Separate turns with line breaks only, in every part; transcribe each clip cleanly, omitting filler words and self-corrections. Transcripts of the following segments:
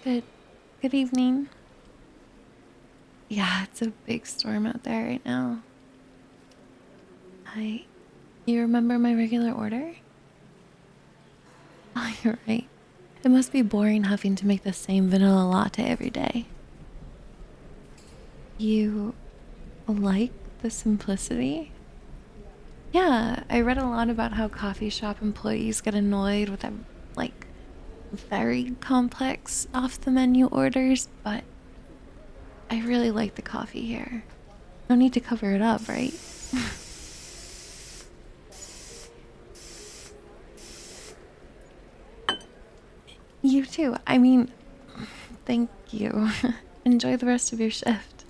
Good good evening. Yeah, it's a big storm out there right now. Hi. You remember my regular order? Oh, you're right. It must be boring having to make the same vanilla latte every day. You like the simplicity? Yeah, I read a lot about how coffee shop employees get annoyed with them, like, very complex off the menu orders, but I really like the coffee here. No need to cover it up, right? You too. I mean, thank you. Enjoy the rest of your shift.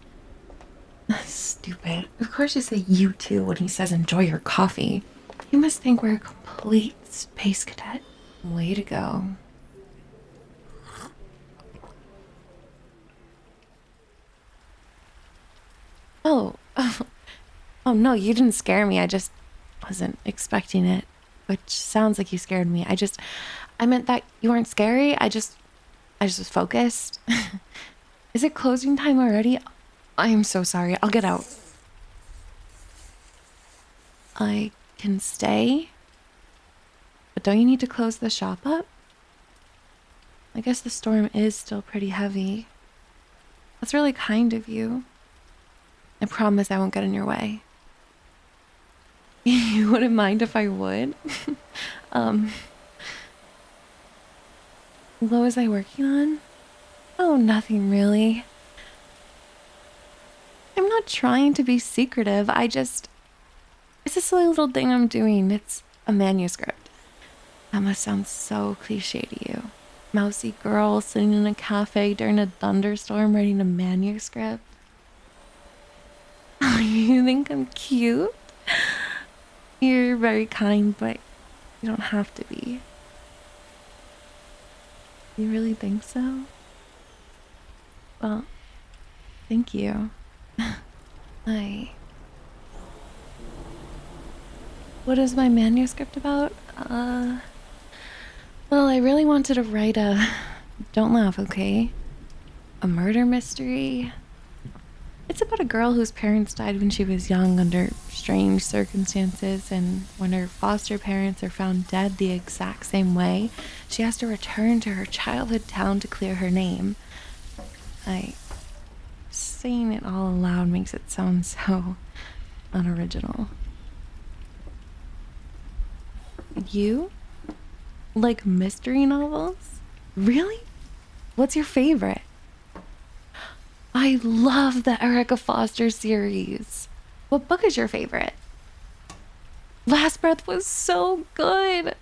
Stupid. Of course you say you too when he says enjoy your coffee. You must think we're a complete space cadet. Way to go. Oh, oh no, you didn't scare me. I just wasn't expecting it, which sounds like you scared me. I meant that you weren't scary. I just was focused. Is it closing time already? I am so sorry. I'll get out. I can stay, but don't you need to close the shop up? I guess the storm is still pretty heavy. That's really kind of you. I promise I won't get in your way. You wouldn't mind if I would? um, what was I working on? Oh, nothing really. I'm not trying to be secretive. It's a silly little thing I'm doing. It's a manuscript. That must sound so cliche to you. Mousy girl sitting in a cafe during a thunderstorm writing a manuscript. You think I'm cute? You're very kind, but you don't have to be. You really think so? Well, thank you. I. What is my manuscript about? Well, I really wanted to write a. Don't laugh, okay? A murder mystery. It's about a girl whose parents died when she was young under strange circumstances, and when her foster parents are found dead the exact same way, she has to return to her childhood town to clear her name. Saying it all aloud makes it sound so unoriginal. You? Like mystery novels? Really? What's your favorite? I love the Erica Foster series. What book is your favorite? Last Breath was so good.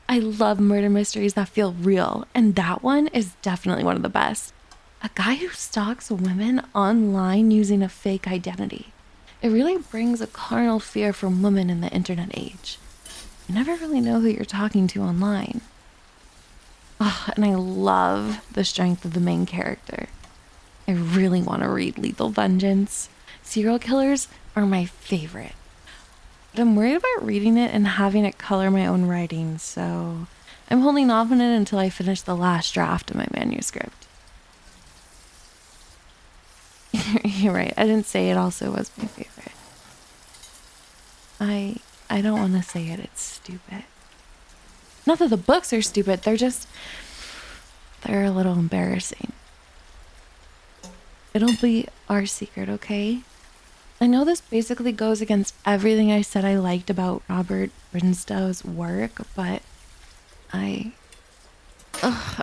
I love murder mysteries that feel real, and that one is definitely one of the best. A guy who stalks women online using a fake identity. It really brings a carnal fear from women in the internet age. You never really know who you're talking to online. Oh, and I love the strength of the main character. I really want to read Lethal Vengeance. Serial killers are my favorite. But I'm worried about reading it and having it color my own writing, so I'm holding off on it until I finish the last draft of my manuscript. You're right, I didn't say it also was my favorite. I don't want to say it, it's stupid. Not that the books are stupid, they're a little embarrassing. It'll be our secret, okay? I know this basically goes against everything I said I liked about Robert Brinstow's work, but I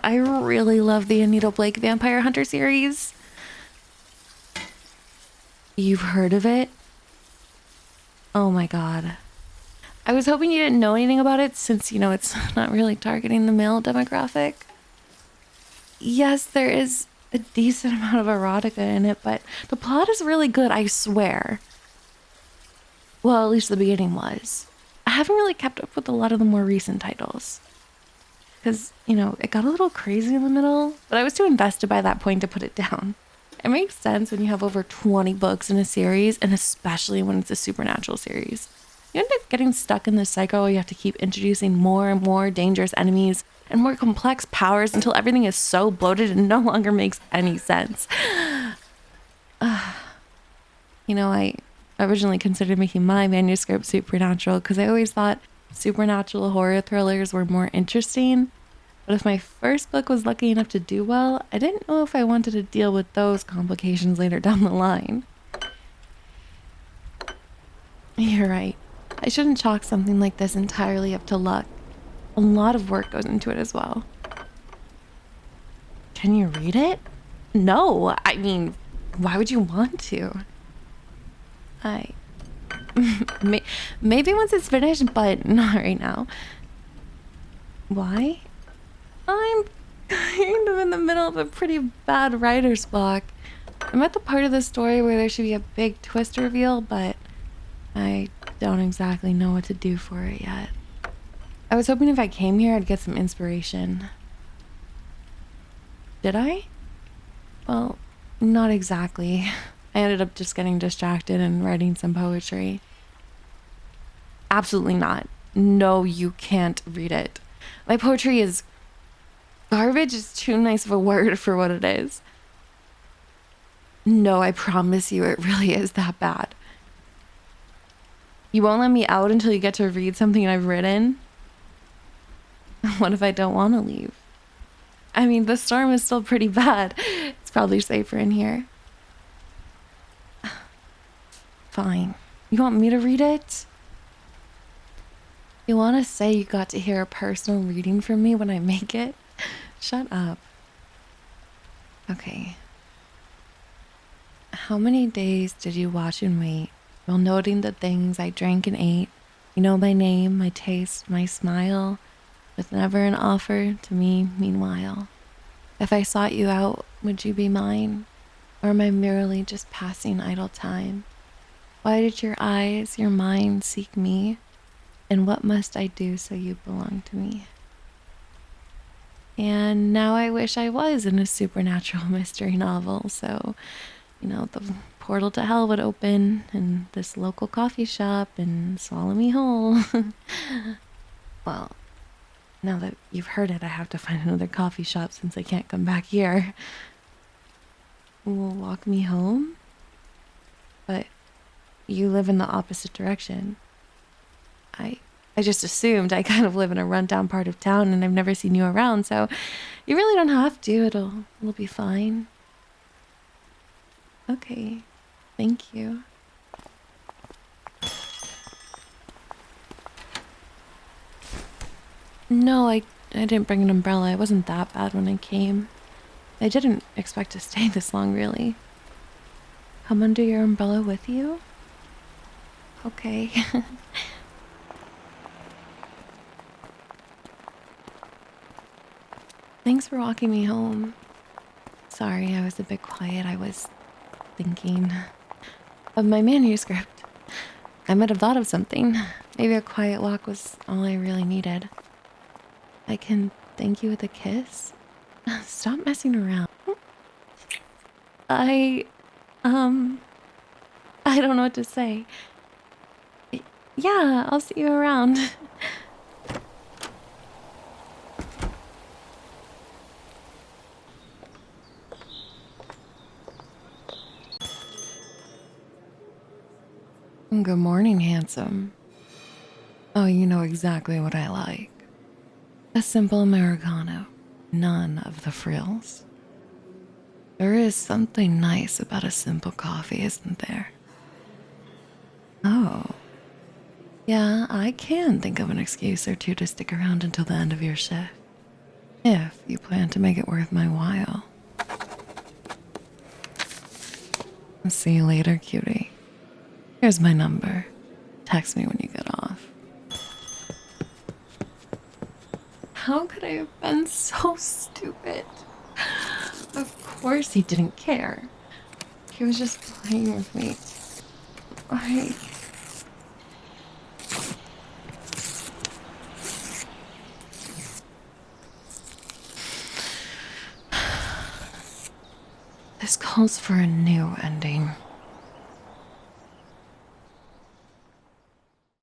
really love the Anita Blake Vampire Hunter series. You've heard of it? Oh my god. I was hoping you didn't know anything about it since, it's not really targeting the male demographic. Yes, there is a decent amount of erotica in it, but the plot is really good, I swear. Well, at least the beginning was. I haven't really kept up with a lot of the more recent titles. Because, it got a little crazy in the middle, but I was too invested by that point to put it down. It makes sense when you have over 20 books in a series, and especially when it's a supernatural series. You end up getting stuck in this cycle where you have to keep introducing more and more dangerous enemies and more complex powers until everything is so bloated and no longer makes any sense. I originally considered making my manuscript supernatural because I always thought supernatural horror thrillers were more interesting. But if my first book was lucky enough to do well, I didn't know if I wanted to deal with those complications later down the line. You're right. I shouldn't chalk something like this entirely up to luck. A lot of work goes into it as well. Can you read it? No, I mean, why would you want to? Maybe once it's finished, but not right now. Why? I'm kind of in the middle of a pretty bad writer's block. I'm at the part of the story where there should be a big twist reveal, but I don't exactly know what to do for it yet. I was hoping if I came here, I'd get some inspiration. Did I? Well, not exactly. I ended up just getting distracted and writing some poetry. Absolutely not. No, you can't read it. My poetry is... Garbage is too nice of a word for what it is. No, I promise you it really is that bad. You won't let me out until you get to read something I've written? What if I don't want to leave? I mean, the storm is still pretty bad. It's probably safer in here. Fine. You want me to read it? You want to say you got to hear a personal reading from me when I make it? Shut up. Okay. How many days did you watch and wait while noting the things I drank and ate? You know my name, my taste, my smile, with never an offer to me meanwhile. If I sought you out, would you be mine? Or am I merely just passing idle time? Why did your eyes, your mind seek me? And what must I do so you belong to me? And now I wish I was in a supernatural mystery novel, so, the portal to hell would open in this local coffee shop and swallow me whole. Well, now that you've heard it, I have to find another coffee shop since I can't come back here. Will walk me home? But you live in the opposite direction. I just assumed. I kind of live in a rundown part of town and I've never seen you around, so you really don't have to. It'll be fine. Okay. Thank you. No, I didn't bring an umbrella. It wasn't that bad when I came. I didn't expect to stay this long, really. Come under your umbrella with you? Okay. Thanks for walking me home. Sorry, I was a bit quiet. I was thinking of my manuscript. I might have thought of something. Maybe a quiet walk was all I really needed. I can thank you with a kiss? Stop messing around. I don't know what to say. Yeah, I'll see you around. Good morning, handsome. Oh, you know exactly what I like. A simple Americano. None of the frills. There is something nice about a simple coffee, isn't there? Oh. Yeah, I can think of an excuse or two to stick around until the end of your shift. If you plan to make it worth my while. See you later, cutie. Here's my number. Text me when you get off. How could I have been so stupid? Of course he didn't care. He was just playing with me. This calls for a new ending.